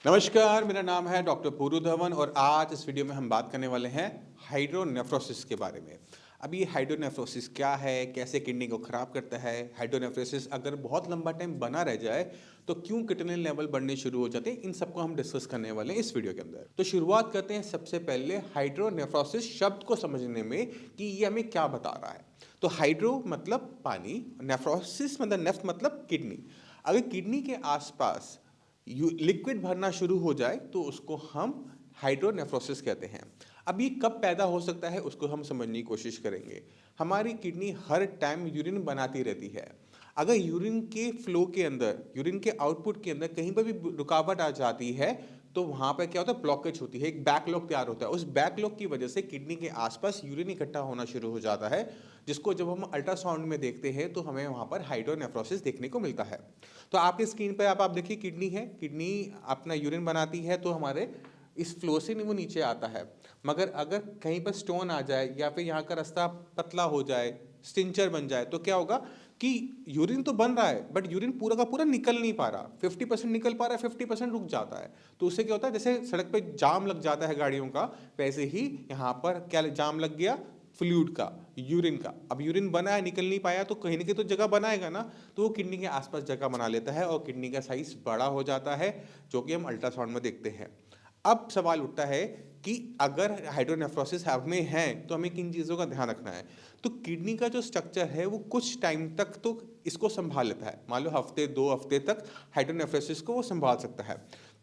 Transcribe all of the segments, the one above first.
नमस्कार, मेरा नाम है डॉक्टर पूरू धवन और आज इस वीडियो में हम बात करने वाले हैं हाइड्रोनेफ्रोसिस के बारे में। अब ये हाइड्रोनेफ्रोसिस क्या है, कैसे किडनी को ख़राब करता है, हाइड्रोनेफ्रोसिस अगर बहुत लंबा टाइम बना रह जाए तो क्यों किडनी लेवल बढ़ने शुरू हो जाते हैं, इन सबको हम डिस्कस करने वाले हैं इस वीडियो के अंदर। तो शुरुआत करते हैं सबसे पहले हाइड्रोनेफ्रोसिस शब्द को समझने में कि ये हमें क्या बता रहा है। तो हाइड्रो मतलब पानी, नेफ्रोसिस मतलब नेफ्ट मतलब किडनी। अगर किडनी के आसपास लिक्विड भरना शुरू हो जाए तो उसको हम हाइड्रोनेफ्रोसिस कहते हैं। अब ये कब पैदा हो सकता है उसको हम समझने की कोशिश करेंगे। हमारी किडनी हर टाइम यूरिन बनाती रहती है। अगर यूरिन के फ्लो के अंदर, यूरिन के आउटपुट के अंदर कहीं पर भी रुकावट आ जाती है तो वहाँ पर क्या होता है, ब्लॉकेज होती है, एक बैकलॉग तैयार होता है। उस बैकलॉग की वजह से किडनी के आसपास यूरिन इकट्ठा होना शुरू हो जाता है, जिसको जब हम अल्ट्रासाउंड में देखते हैं तो हमें वहाँ पर हाइड्रोनेफ्रोसिस देखने को मिलता है। तो आपकी स्क्रीन पर आप देखिए किडनी है, किडनी अपना यूरिन बनाती है तो हमारे इस फ्लो से वो नीचे आता है। मगर अगर कहीं पर स्टोन आ जाए या फिर यहाँ का रास्ता पतला हो जाए, स्टिंचर बन जाए, तो क्या होगा कि यूरिन तो बन रहा है बट यूरिन पूरा का पूरा निकल नहीं पा रहा। 50% निकल पा रहा है, 50% रुक जाता है। तो उससे क्या होता है, जैसे सड़क पे जाम लग जाता है गाड़ियों का, वैसे ही यहाँ पर क्या जाम लग गया, फ्लूइड का, यूरिन का। अब यूरिन बना है, निकल नहीं पाया, तो कहीं ना कहीं तो जगह बनाएगा ना, तो वो किडनी के आसपास जगह बना लेता है और किडनी का साइज बड़ा हो जाता है, जो कि हम अल्ट्रासाउंड में देखते हैं। अब सवाल उठता है कि अगर हाइड्रोनेफ्रोसिस हमें है तो हमें किन चीज़ों का ध्यान रखना है। तो किडनी का जो स्ट्रक्चर है वो कुछ टाइम तक तो इसको संभाल लेता है। मान लो हफ्ते 2 हफ्ते तक हाइड्रोनेफ्रोसिस को वो संभाल सकता है,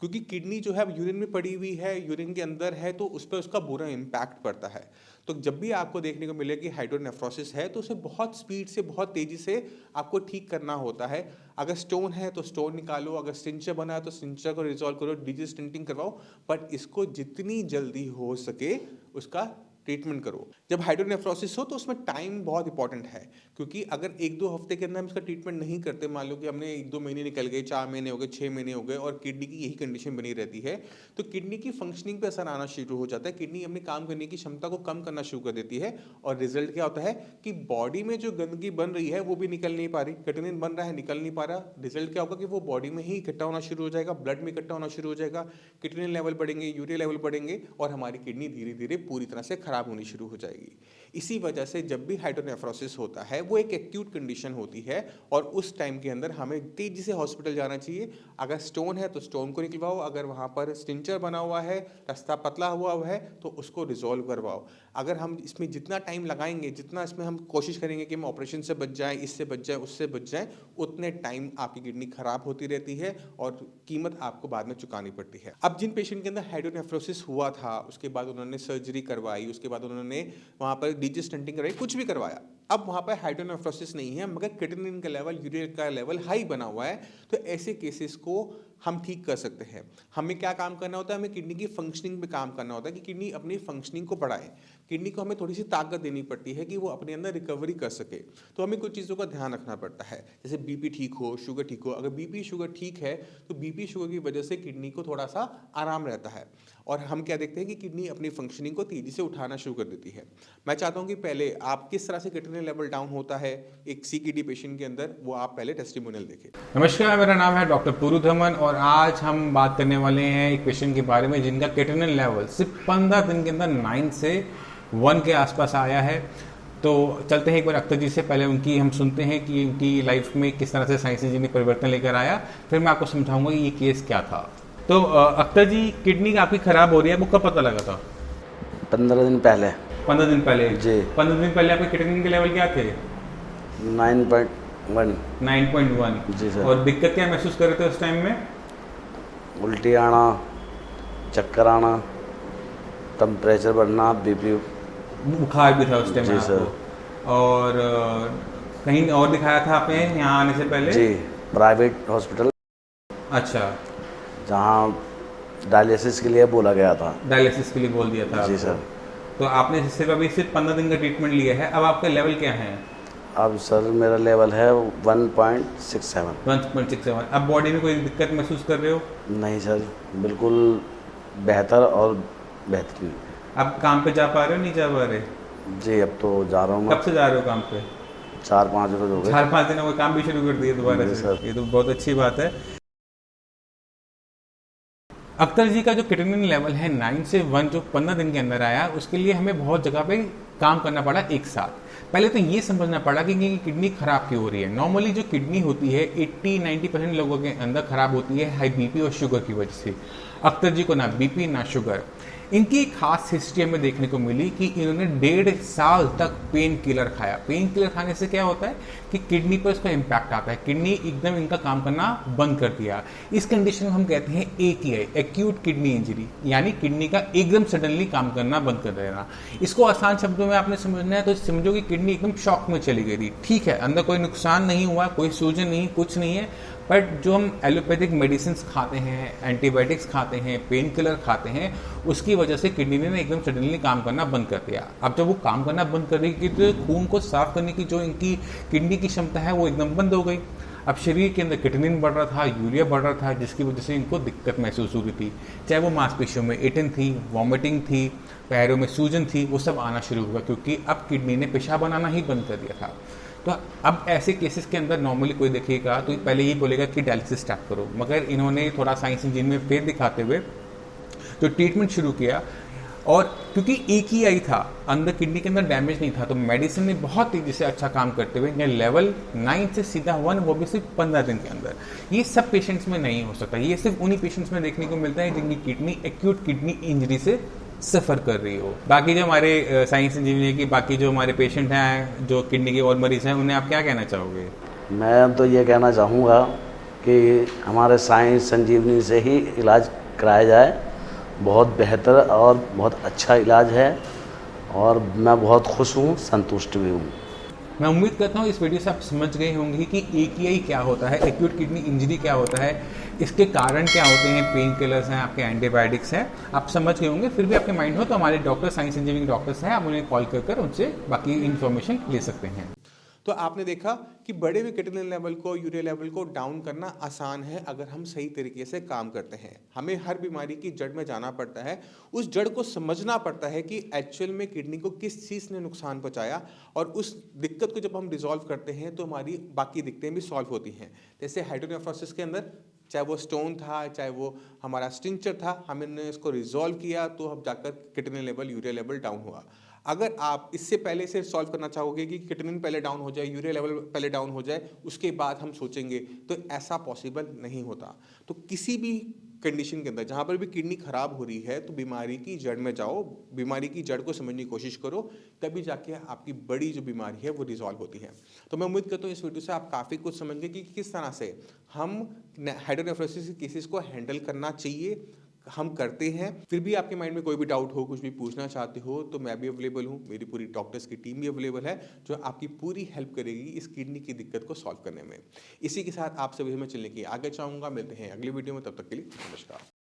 क्योंकि किडनी जो है अब यूरिन में पड़ी हुई है, यूरिन के अंदर है, तो उस पर उसका बुरा इम्पैक्ट पड़ता है। तो जब भी आपको देखने को मिले कि हाइड्रोनेफ्रोसिस है तो उसे बहुत स्पीड से, बहुत तेज़ी से आपको ठीक करना होता है। अगर स्टोन है तो स्टोन निकालो, अगर स्टिंचर बना है तो स्टिंचर को रिजॉल्व करो, डिजिटल स्टिंटिंग करवाओ, बट इसको जितनी जल्दी हो सके उसका ट्रीटमेंट करो। जब हाइड्रोनेफ्रोसिस हो तो उसमें टाइम बहुत इंपॉर्टेंट है, क्योंकि अगर 1-2 हफ्ते के अंदर हम इसका ट्रीटमेंट नहीं करते, मान लो कि हमने 1-2 महीने निकल गए, 4 महीने हो गए, 6 महीने हो गए और किडनी की यही कंडीशन बनी रहती है, तो किडनी की फंक्शनिंग पे असर आना शुरू हो जाता है। किडनी अपने काम करने की क्षमता को कम करना शुरू कर देती है और रिजल्ट क्या होता है कि बॉडी में जो गंदगी बन रही है वो भी निकल नहीं पा रही, क्रिएटिनिन बन रहा है, निकल नहीं पा रहा। रिजल्ट क्या होगा कि वो बॉडी में ही इकट्ठा होना शुरू हो जाएगा, ब्लड में इकट्ठा होना शुरू हो जाएगा, क्रिएटिनिन लेवल बढ़ेंगे, यूरिया लेवल बढ़ेंगे और हमारी किडनी धीरे धीरे पूरी तरह से खराब होनी शुरू हो जाएगी। इसी वजह से जब भी हाइड्रोनेफ्रोसिस होता है वो एक एक्यूट कंडीशन होती है और उस टाइम के अंदर हमें तेजी से हॉस्पिटल जाना चाहिए। अगर स्टोन है तो स्टोन को निकलवाओ, अगर वहाँ पर स्टिंचर बना हुआ है, रास्ता पतला हुआ है तो उसको रिजॉल्व करवाओ। अगर हम इसमें जितना टाइम लगाएंगे, जितना इसमें हम कोशिश करेंगे कि हम ऑपरेशन से बच जाएं, इससे बच जाएं, उससे बच जाएं, उतने टाइम आपकी किडनी खराब होती रहती है और कीमत आपको बाद में चुकानी पड़ती है। अब जिन पेशेंट के अंदर हाइड्रोनेफ्रोसिस हुआ था, उसके बाद उन्होंने सर्जरी करवाई, उसके बाद उन्होंने वहाँ पर डिजिटल स्टंटिंग करवाई, कुछ भी करवाया, अब वहाँ पर हाइड्रोनेफ्रोसिस नहीं है मगर क्रिएटिनिन का लेवल, यूरिया का लेवल हाई बना हुआ है, तो ऐसे केसेस को हम ठीक कर सकते हैं। हमें क्या काम करना होता है, हमें किडनी की फंक्शनिंग पे काम करना होता है कि किडनी अपनी फंक्शनिंग को बढ़ाए। किडनी को हमें थोड़ी सी ताकत देनी पड़ती है कि वो अपने अंदर रिकवरी कर सके। तो हमें कुछ चीज़ों का ध्यान रखना पड़ता है, जैसे बीपी ठीक हो, शुगर ठीक हो। अगर बीपी शुगर ठीक है तो बीपी शुगर की वजह से किडनी को थोड़ा सा आराम रहता है और हम क्या देखते हैं कि किडनी अपनी फंक्शनिंग को तेज़ी से उठाना शुरू कर देती है। मैं चाहता हूँ कि पहले आप किस तरह से क्रिएटिनिन लेवल डाउन होता है एक सीकेडी पेशेंट के अंदर, वो आप पहले टेस्टिमोनियल देखें। नमस्कार, मेरा नाम है डॉक्टर पूरू धवन और आज हम बात करने वाले हैं एक पेशेंट के बारे में जिनका क्रिएटिनिन लेवल सिर्फ 15 दिन के अंदर 9 से 1 के आसपास आया है। तो चलते हैं एक बार अख्तर जी से, पहले उनकी हम सुनते हैं कि उनकी लाइफ में किस तरह से साइंस ने परिवर्तन लेकर आया, फिर मैं आपको समझाऊंगा कि ये केस क्या था। तो अख्तर जी, किडनी आपकी खराब हो रही है, वो कब पता लगा था? 15 दिन पहले। 15 दिन पहले जी। 15 दिन पहले आपके क्रिएटिनिन के लेवल क्या थे? 9.1। 9.1। जी सर। और दिक्कत क्या महसूस कर रहे थे उस टाइम में? उल्टी आना, चक्कर आना, टेम्परेचर बढ़ना, बीपी। बुखार भी था उस टाइम जी में सर। आपको? और कहीं और दिखाया था आपने यहाँ आने से पहले? जी, प्राइवेट हॉस्पिटल, अच्छा, जहाँ डायलिसिस के लिए बोला गया था। डायलिसिस के लिए बोल दिया था जी आपको। सर। तो आपने सिर्फ 15 दिन का ट्रीटमेंट लिया है, अब आपका लेवल क्या है? अब सर मेरा लेवल है 1.67। 1.67। अब बॉडी में कोई दिक्कत महसूस कर रहे हो? नहीं सर, बिल्कुल बेहतर और बेहतरीन। अब काम पे जा पा रहे हो, नहीं जा पा रहे? जी, अब तो जा रहा हूँ कब मैं। से जा रहे हो काम पे? 4-5 रोज हो गए। 4-5 दिनों में काम भी शुरू कर दिए दोबारा जी से? सर। ये तो बहुत अच्छी बात है। अख्तर जी का जो क्रिएटिनिन लेवल है 9 से 1 जो 15 दिन के अंदर आया, उसके लिए हमें बहुत जगह पे काम करना पड़ा एक साथ। पहले तो ये समझना पड़ा कि किडनी खराब क्यों हो रही है। नॉर्मली जो किडनी होती है 80-90% लोगों के अंदर खराब होती है हाई बीपी और शुगर की वजह से। अख्तर जी को ना बीपी ना शुगर। इनकी खास हिस्ट्री हमें देखने को मिली कि इन्होंने 1.5 साल तक पेन किलर खाया। पेन किलर खाने से क्या होता है कि किडनी पर उसका इम्पैक्ट आता है, किडनी एकदम इनका काम करना बंद कर दिया। इस कंडीशन को हम कहते हैं AKI, एक्यूट किडनी इंजरी, यानी किडनी का एकदम सडनली काम करना बंद कर देना। इसको आसान शब्दों में आपने समझना है तो समझो कि किडनी एकदम शॉक में चली गई थी। ठीक है, अंदर कोई नुकसान नहीं हुआ, कोई सूजन नहीं, कुछ नहीं है, बट जो हम एलोपैथिक मेडिसिन खाते हैं, एंटीबायोटिक्स खाते हैं, पेन किलर खाते हैं, उसकी वजह से किडनी ने एकदम सडनली काम करना बंद कर दिया। अब जब वो काम करना बंद कर देगी तो खून को साफ करने की जो इनकी किडनी की क्षमता है वो एकदम बंद हो गई। अब शरीर के अंदर क्रिएटिनिन बढ़ रहा था, यूरिया बढ़ रहा था, जिसकी वजह से इनको दिक्कत महसूस हो रही थी। चाहे वो मांसपेशियों में एटन थी, वॉमिटिंग थी, पैरों में सूजन थी, वो सब आना शुरू हुआ क्योंकि अब किडनी ने पेशाब बनाना ही बंद कर दिया था। तो अब ऐसे केसेस के अंदर नॉर्मली कोई देखेगा तो पहले ही बोलेगा कि डायलिसिस स्टार्ट करो, मगर इन्होंने थोड़ा साइंस इंजन में फेथ दिखाते हुए जो ट्रीटमेंट शुरू किया, और क्योंकि एक ही आई था, अंदर किडनी के अंदर डैमेज नहीं था, तो मेडिसिन ने बहुत तेजी से अच्छा काम करते हुए लेवल 9 से सीधा 1, वो भी सिर्फ 15 दिन के अंदर। ये सब पेशेंट्स में नहीं हो सकता, ये सिर्फ उन्हीं पेशेंट्स में देखने को मिलता है जिनकी किडनी एक्यूट किडनी इंजरी से सफ़र कर रही हो। बाकी जो हमारे साइंस इंजीनियर की बाकी जो हमारे पेशेंट हैं जो किडनी के और मरीज हैं, उन्हें आप क्या कहना चाहोगे? मैं तो ये कहना चाहूँगा कि हमारे साइंस संजीवनी से ही इलाज कराया जाए। बहुत बेहतर और बहुत अच्छा इलाज है और मैं बहुत खुश हूँ, संतुष्ट भी हूँ। मैं उम्मीद करता हूँ इस वीडियो से आप समझ गए होंगे कि AKI क्या होता है, एक्यूट किडनी इंजरी क्या होता है, इसके कारण क्या होते हैं, पेन किलर्स हैं, आपके एंटीबायोटिक्स हैं, आप समझ गए होंगे। फिर भी आपके माइंड हो तो हमारे डॉक्टर, साइंस इंजीनियरिंग डॉक्टर्स हैं, आप उन्हें कॉल कर उनसे बाकी इन्फॉर्मेशन ले सकते हैं। तो आपने देखा कि बड़े हुए क्रिएटिनिन लेवल को, यूरिया लेवल को डाउन करना आसान है अगर हम सही तरीके से काम करते हैं। हमें हर बीमारी की जड़ में जाना पड़ता है, उस जड़ को समझना पड़ता है कि एक्चुअल में किडनी को किस चीज़ ने नुकसान पहुंचाया, और उस दिक्कत को जब हम रिजॉल्व करते हैं तो हमारी बाकी दिक्कतें भी सॉल्व होती हैं। जैसे हाइड्रोनेफ्रोसिस के अंदर चाहे वो स्टोन था, चाहे वो हमारा स्टिंचर था, हमने इसको रिजॉल्व किया तो अब जाकर creatinine level, urea level down हुआ। अगर आप इससे पहले से सॉल्व करना चाहोगे कि क्रिएटिनिन पहले डाउन हो जाए, यूरिया लेवल पहले डाउन हो जाए, उसके बाद हम सोचेंगे, तो ऐसा पॉसिबल नहीं होता। तो किसी भी कंडीशन के अंदर जहाँ पर भी किडनी खराब हो रही है तो बीमारी की जड़ में जाओ, बीमारी की जड़ को समझने की कोशिश करो, तभी जाके आपकी बड़ी जो बीमारी है वो रिजॉल्व होती है। तो मैं उम्मीद करता हूँ इस वीडियो से आप काफ़ी कुछ समझ गए कि किस तरह से हम हाइड्रोनेफ्रोसिस केसेस को हैंडल करना चाहिए, हम करते हैं। फिर भी आपके माइंड में कोई भी डाउट हो, कुछ भी पूछना चाहते हो, तो मैं भी अवेलेबल हूँ, मेरी पूरी डॉक्टर्स की टीम भी अवेलेबल है जो आपकी पूरी हेल्प करेगी इस किडनी की दिक्कत को सॉल्व करने में। इसी के साथ आप सभी में चलने की आगे चाहूँगा। मिलते हैं अगली वीडियो में, तब तक के लिए नमस्कार।